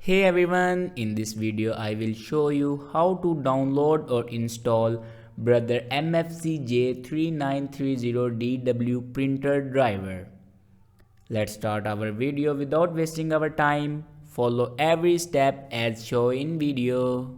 Hey everyone, in this video I will show you how to download or install brother MFC J3930DW printer driver. Let's start our video without wasting our time. Follow every step as shown in video.